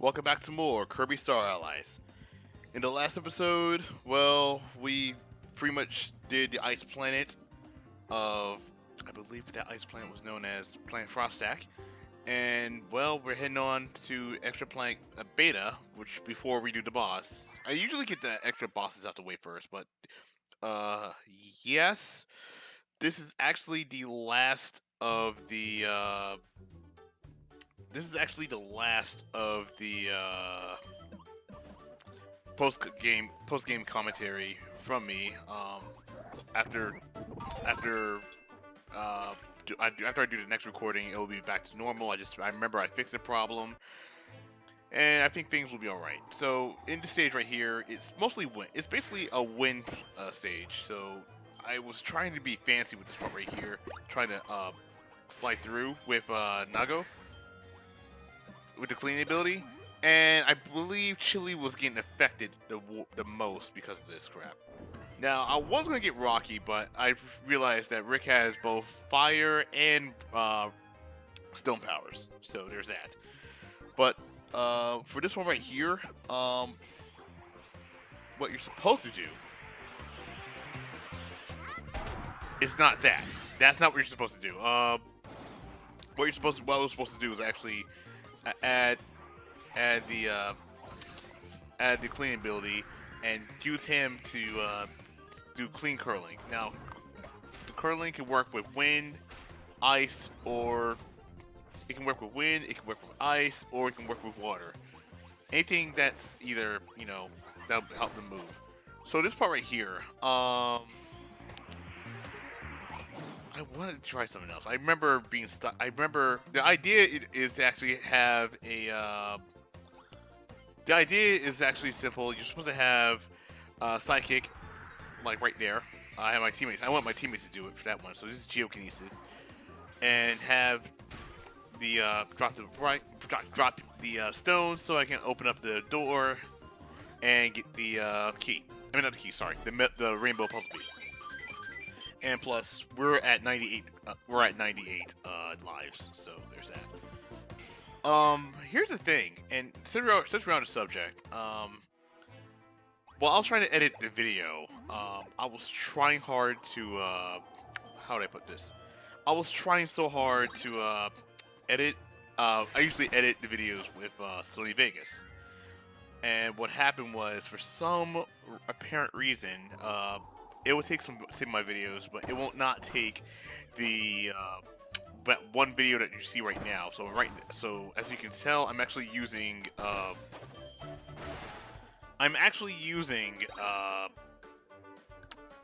Welcome back to more Kirby Star Allies. In the last episode, well, we pretty much did the ice planet of, I believe that ice planet was known as Planet Frostak. And, well, we're heading on to Extra Planet Beta, which before we do the boss. I usually get the extra bosses out the way first, but, uh, yes. This is actually the last of the, this is actually the last of the, post game commentary from me. After after after I do the next recording, it'll be back to normal. I remember I fixed the problem, and I think things will be all right. So in the stage right here, it's mostly win. It's basically a win stage. So I was trying to be fancy with this part right here, trying to slide through with Nago with the cleaning ability. And I believe Chili was getting affected the most because of this crap. Now, I was going to get Rocky, but I realized that Rick has both fire and stone powers. So there's that. But for this one right here, what you're supposed to do is not that. That's not what you're supposed to do. What I was supposed to do is actually add the clean ability and use him to do clean curling. Now, the curling can work with wind, ice, or it can work with wind, it can work with ice, or it can work with water. Anything that's either, that'll help them move. So this part right here, I wanted to try something else. I remember being stuck. I remember the idea is to actually have a. The idea is actually simple. You're supposed to have sidekick, like right there. I have my teammates. I want my teammates to do it for that one. So this is geokinesis, and have the drop the stone so I can open up the door and get the key. I mean not the key. Sorry, the rainbow puzzle piece. And plus, we're at 98. We're at 98 lives, so there's that. Here's the thing, and since we're on the subject, while I was trying to edit the video, I was trying hard to, how do I put this? I was trying so hard to, edit, I usually edit the videos with, Sony Vegas. And what happened was, for some apparent reason, it will take some of my videos, but it won't not take the, that one video that you see right now. So as you can tell, I'm actually using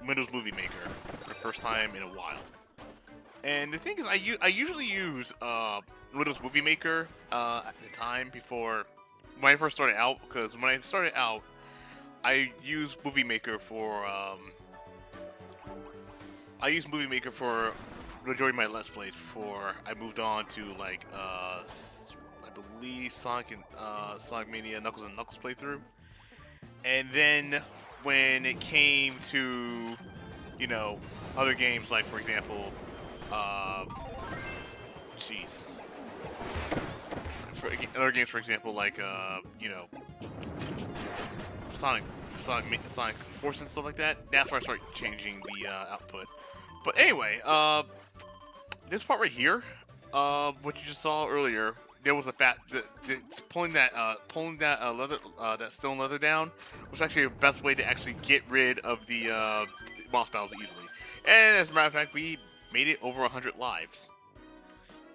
Windows Movie Maker for the first time in a while. And the thing is, I usually use Windows Movie Maker at the time before when I first started out, because when I started out, I used Movie Maker for majority of my Let's Plays before I moved on to like I believe Sonic Mania Knuckles and Knuckles playthrough. And then when it came to other games, like for example for other games, for example, like Sonic Force and stuff like that, that's where I started changing the output. But anyway, this part right here, what you just saw earlier, there was a pulling that leather, that stone leather down was actually the best way to actually get rid of the boss battles easily. And as a matter of fact, we made it over 100 lives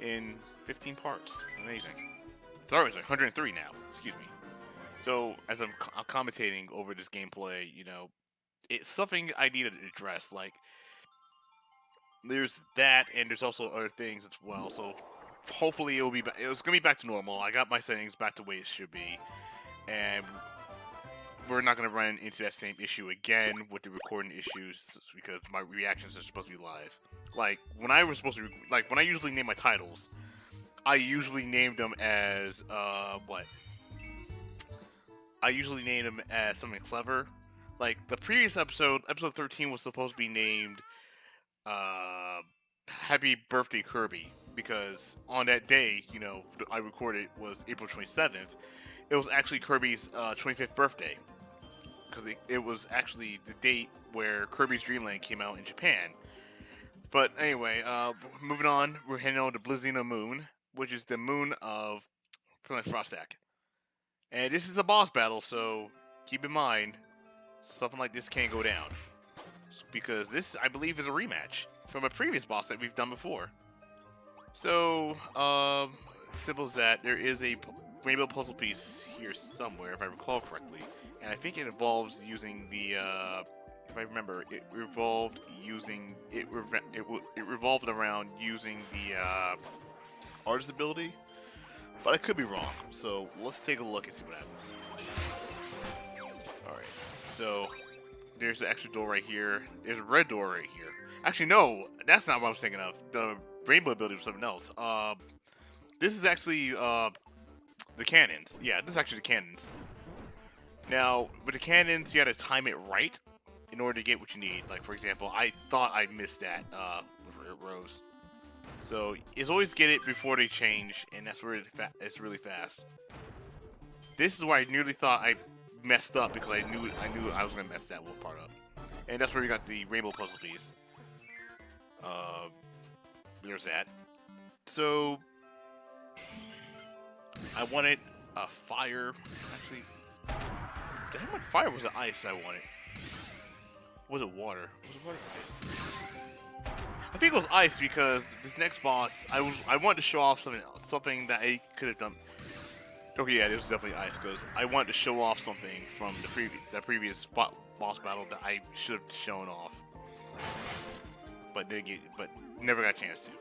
in 15 parts. Amazing. Sorry, it's 103 now. Excuse me. So as I'm commentating over this gameplay, it's something I need to address. Like, there's that, and there's also other things as well. So hopefully it's gonna be back to normal. I got my settings back to the way it should be, and we're not gonna run into that same issue again with the recording issues because my reactions are supposed to be live. Like when I was supposed to, when I usually name my titles, I usually named them as what? I usually name them as something clever. Like the previous episode 13 was supposed to be named Happy Birthday Kirby, because on that day, you know, I recorded was April 27th. It was actually Kirby's 25th birthday, because it was actually the date where Kirby's Dream Land came out in Japan. But anyway, moving on, we're heading on to Blizina Moon, which is the moon of Planet Frostak. And this is a boss battle, so keep in mind, something like this can't go down. Because this, I believe, is a rematch from a previous boss that we've done before. So, simple as that. There is a rainbow puzzle piece here somewhere, if I recall correctly. And I think it involves using the, if I remember, it revolved around using the artist ability. But I could be wrong. So, let's take a look and see what happens. Alright, so there's the extra door right here. There's a red door right here. Actually, no, that's not what I was thinking of. The rainbow ability was something else. This is actually the cannons. Yeah, this is actually the cannons. Now, with the cannons, you gotta time it right in order to get what you need. Like, for example, I thought I missed that with Rose. So, it's always get it before they change, and that's where it's really fast. This is where I nearly thought I messed up because I knew I was gonna mess that one part up, and that's where we got the rainbow puzzle piece. There's that. So I wanted a fire. Actually, did I want fire? Or was it ice? I wanted. Was it water? Was it water or ice? I think it was ice because this next boss, I wanted to show off something that I could have done. Okay, yeah, it was definitely ice because I wanted to show off something from the previous boss battle that I should have shown off, but never got a chance to.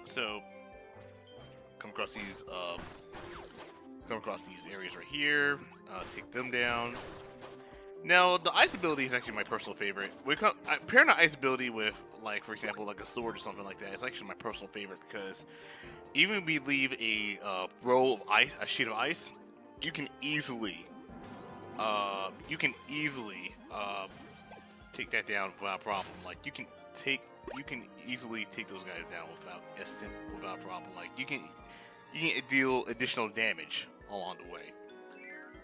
So come across these areas right here. Take them down. Now the ice ability is actually my personal favorite. Pairing the ice ability with, like, for example, like a sword or something like that, it's actually my personal favorite because even if we leave a roll of ice, a sheet of ice, you can easily take that down without a problem. Like you can easily take those guys down without a problem. Like you can deal additional damage along the way.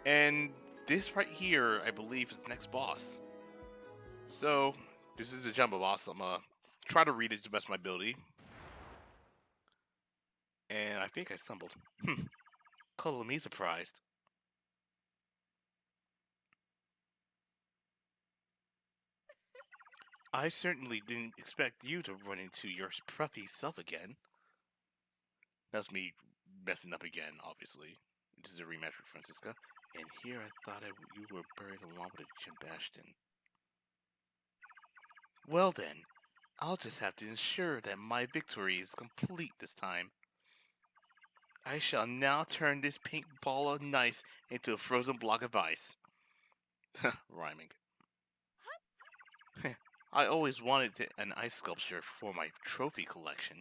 And this right here, I believe, is the next boss. So this is the jumbo boss. I'm gonna try to read it to the best of my ability. And I think I stumbled. Color me surprised. I certainly didn't expect you to run into your scruffy self again. That's me messing up again, obviously. This is a rematch with Francisca. And here I thought you were buried along with Jim Bashton. Well then, I'll just have to ensure that my victory is complete this time. I shall now turn this pink ball of ice into a frozen block of ice. Rhyming. I always wanted an ice sculpture for my trophy collection.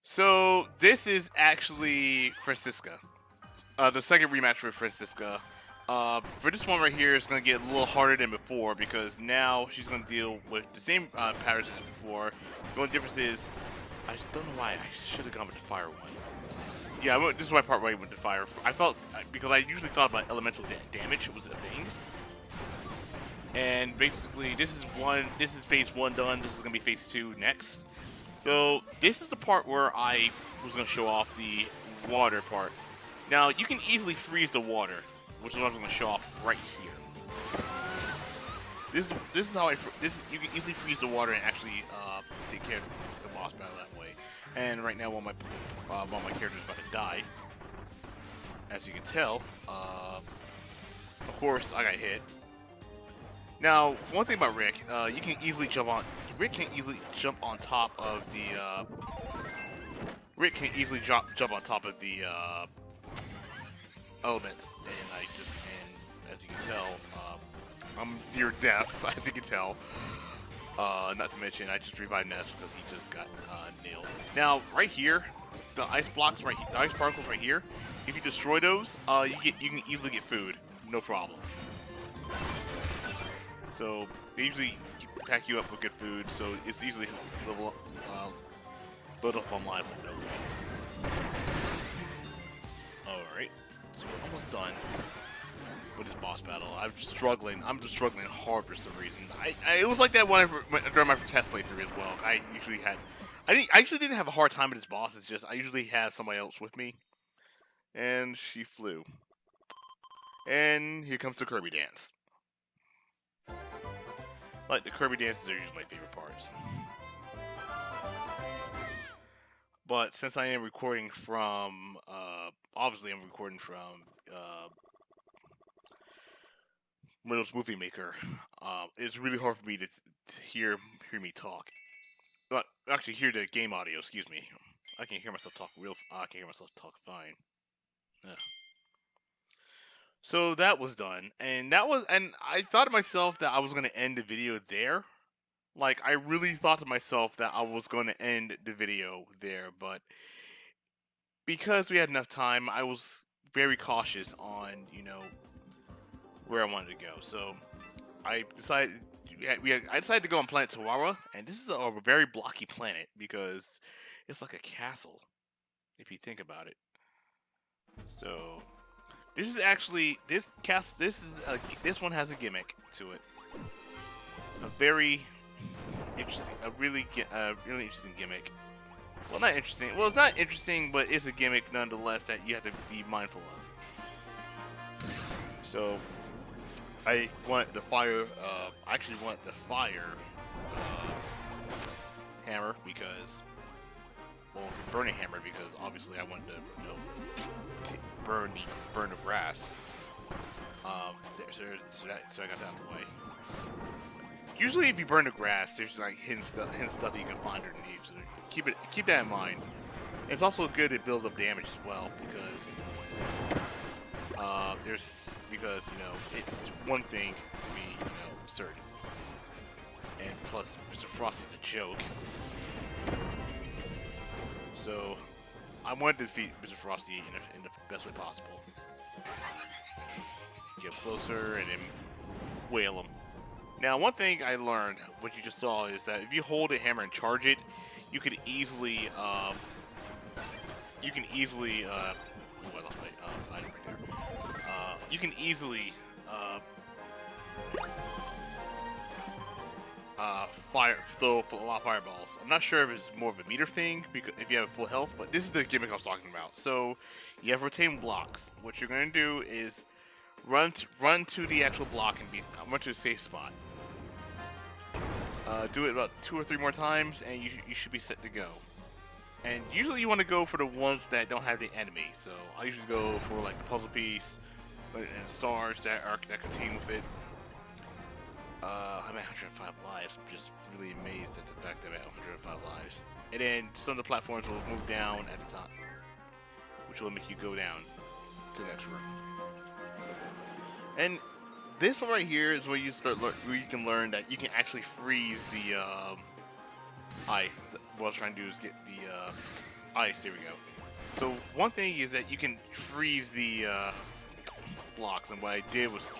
So, this is actually Francisca. The second rematch with Francisca. For this one right here, it's going to get a little harder than before because now she's going to deal with the same patterns as before. The only difference is, I just don't know why I should have gone with the fire one. Yeah, this is my part where I went to fire. I felt, because I usually thought about elemental damage was a thing. And basically, this is phase 1 done. This is going to be phase 2 next. So, this is the part where I was going to show off the water part. Now, you can easily freeze the water, which is what I was going to show off right here. This is how you can easily freeze the water and actually take care of the boss battle that way. And right now, while my character's about to die, as you can tell, of course I got hit. Now, one thing about Rick, you can easily jump on. Rick can easily jump on top of the. Rick can easily jump on top of the elements, and as you can tell, I'm near death, as you can tell. Not to mention, I just revived Ness because he just got nailed. Now, right here, the ice blocks right here, the ice particles right here. If you destroy those, you can easily get food, no problem. So you pack you up with good food, so it's easily level build up on lives like no. Alright, so we're almost done with this boss battle. I'm just struggling hard for some reason. It was like that during my test playthrough as well. I actually didn't have a hard time with this boss. It's just I usually have somebody else with me. And she flew. And here comes the Kirby dance. Like, the Kirby dances are usually my favorite parts. But since I am recording from, obviously I'm recording from Windows Movie Maker, it's really hard for me to hear me talk. But actually, hear the game audio. Excuse me. I can hear myself talk I can hear myself talk fine. Yeah. So that was done, and I thought to myself that I was gonna end the video there. Like, I really thought to myself that I was going to end the video there, but because we had enough time, I was very cautious on, where I wanted to go. So I decided I decided to go on planet Tawara, and this is a very blocky planet because it's like a castle, if you think about it. So this is actually this one has a gimmick to it. A very interesting, really interesting gimmick. Well, not interesting. Well, it's not interesting, but it's a gimmick nonetheless that you have to be mindful of. So, I want the fire. I actually want the fire hammer because, well, burning hammer because obviously I want to, burn the grass. So I got that out of the way. Usually, if you burn the grass, there's like hidden stuff you can find underneath. So keep that in mind. It's also good to build up damage as well because it's one thing to be certain, and plus Mr. Frosty's a joke. So I wanted to defeat Mr. Frosty in the best way possible. Get closer and then whale him. Now, one thing I learned, what you just saw, is that if you hold a hammer and charge it, you can easily, ooh, I lost my item right there. You can easily, throw a lot of fireballs. I'm not sure if it's more of a meter thing, because if you have full health, but this is the gimmick I was talking about. So, you have rotating blocks. What you're going to do is run to the actual block and run to a safe spot. Do it about 2 or 3 more times, and you should be set to go. And usually you want to go for the ones that don't have the enemy. So I usually go for like the puzzle piece and stars that contain with it. I'm at 105 lives. I'm just really amazed at the fact that I'm at 105 lives. And then some of the platforms will move down at the top, which will make you go down to the next room. And this one right here is where you can learn that you can actually freeze the ice. What I was trying to do is get the ice. There we go. So one thing is that you can freeze the blocks, and what I did was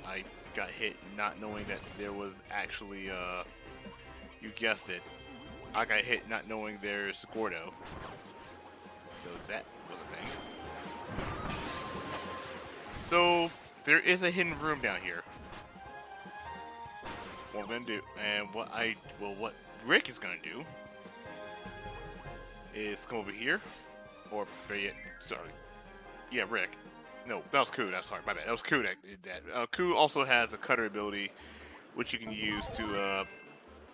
I got hit not knowing that there was actually you guessed it, I got hit not knowing there's Gordo. So that was a thing. So there is a hidden room down here. What I'm gonna do, and what Rick is gonna do is come over here, or sorry, yeah, Rick. No, that was Koo. That's sorry, my bad. That was Koo that did that. Koo also has a cutter ability, which you can use to.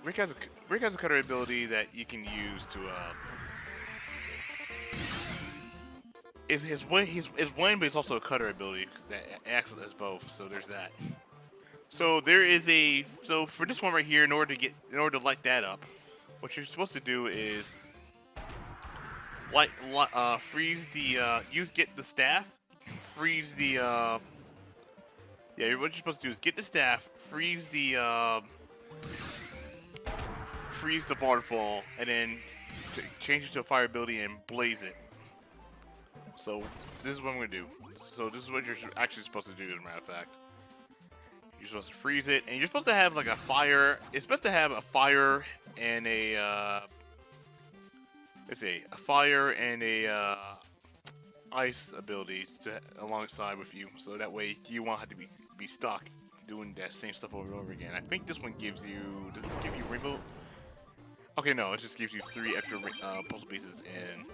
Rick has a cutter ability that you can use to. His one, but it's also a cutter ability that acts as both. So there's that. So there is so for this one right here, in order to light that up, what you're supposed to do is freeze the you get the staff, freeze the what you're supposed to do is get the staff, freeze the waterfall, and then change it to a fire ability and blaze it. So this is what I'm gonna do. So this is what you're actually supposed to do, as a matter of fact. You're supposed to freeze it, and you're supposed to have like a fire. It's supposed to have a fire and a let's see, a fire and a ice ability to alongside with you, so that way you won't have to be stuck doing that same stuff over and over again. I think this one gives you. Does this give you rainbow? Okay, no, it just gives you 3 extra puzzle pieces and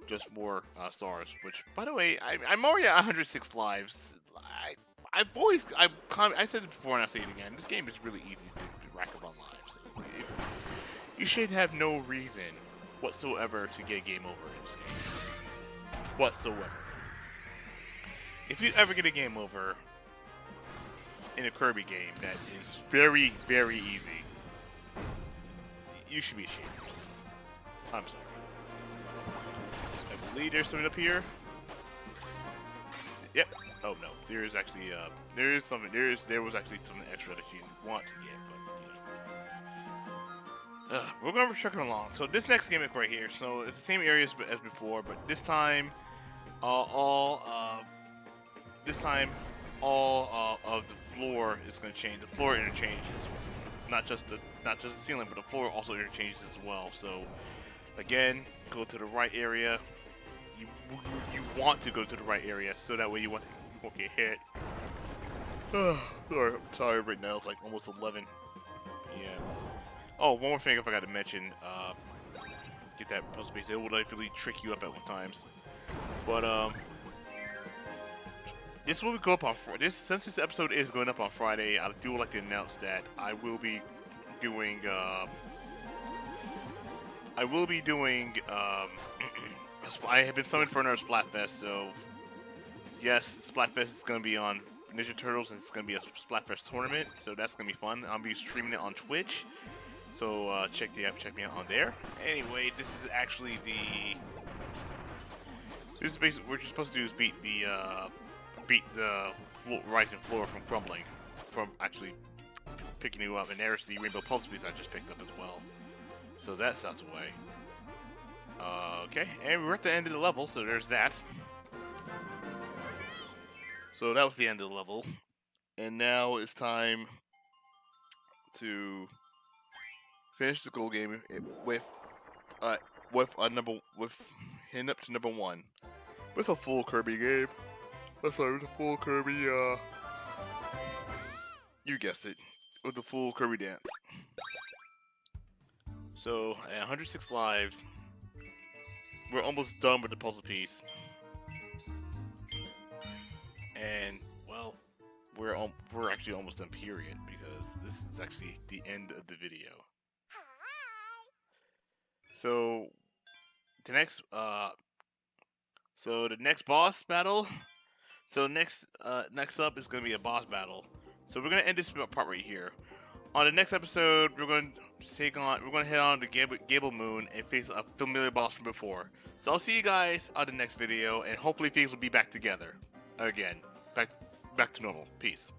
just more stars. Which, by the way, I'm already at 106 lives. I said it before and I'll say it again. This game is really easy to rack up on lives. You should have no reason whatsoever to get game over in this game. Whatsoever. If you ever get a game over in a Kirby game that is very, very easy, you should be ashamed of yourself. I'm sorry. I believe there's something up here. Yep. Oh no, there is actually there is something. There was actually something extra that you want to get, but you know. We're gonna be trucking along. So this next gimmick right here. So it's the same area as before, but this time, all of the floor is gonna change. The floor interchanges, not just the ceiling, but the floor also interchanges as well. So again, go to the right area. You want to go to the right area so that way you won't get hit. Sorry, I'm tired right now. It's like almost 11. Yeah. Oh, one more thing I forgot to mention. Get that puzzle piece. It will definitely trick you up at times. But this will go up on Friday. Since this episode is going up on Friday, I do like to announce that I will be doing. I have been summoned for another Splatfest, so yes, Splatfest is going to be on Ninja Turtles, and it's going to be a Splatfest tournament, so that's going to be fun. I'll be streaming it on Twitch, so check me out on there. Anyway, this is actually this is basically what you're supposed to do is beat the rising floor from crumbling, from actually picking you up, and there's the rainbow puzzle piece I just picked up as well. So that's out the way. Okay, and we're at the end of the level, so there's that. So that was the end of the level, and now it's time to finish the goal game with hitting up to number 1 with a full Kirby game. Sorry, with a full Kirby. You guessed it, with the full Kirby dance. So at 106 lives. We're almost done with the puzzle piece, and well, we're actually almost done. Period, because this is actually the end of the video. So the next boss battle. So next up is gonna be a boss battle. So we're gonna end this part right here. On the next episode, we're going to head on to Gable Moon and face a familiar boss from before. So I'll see you guys on the next video, and hopefully things will be back together again, back to normal. Peace.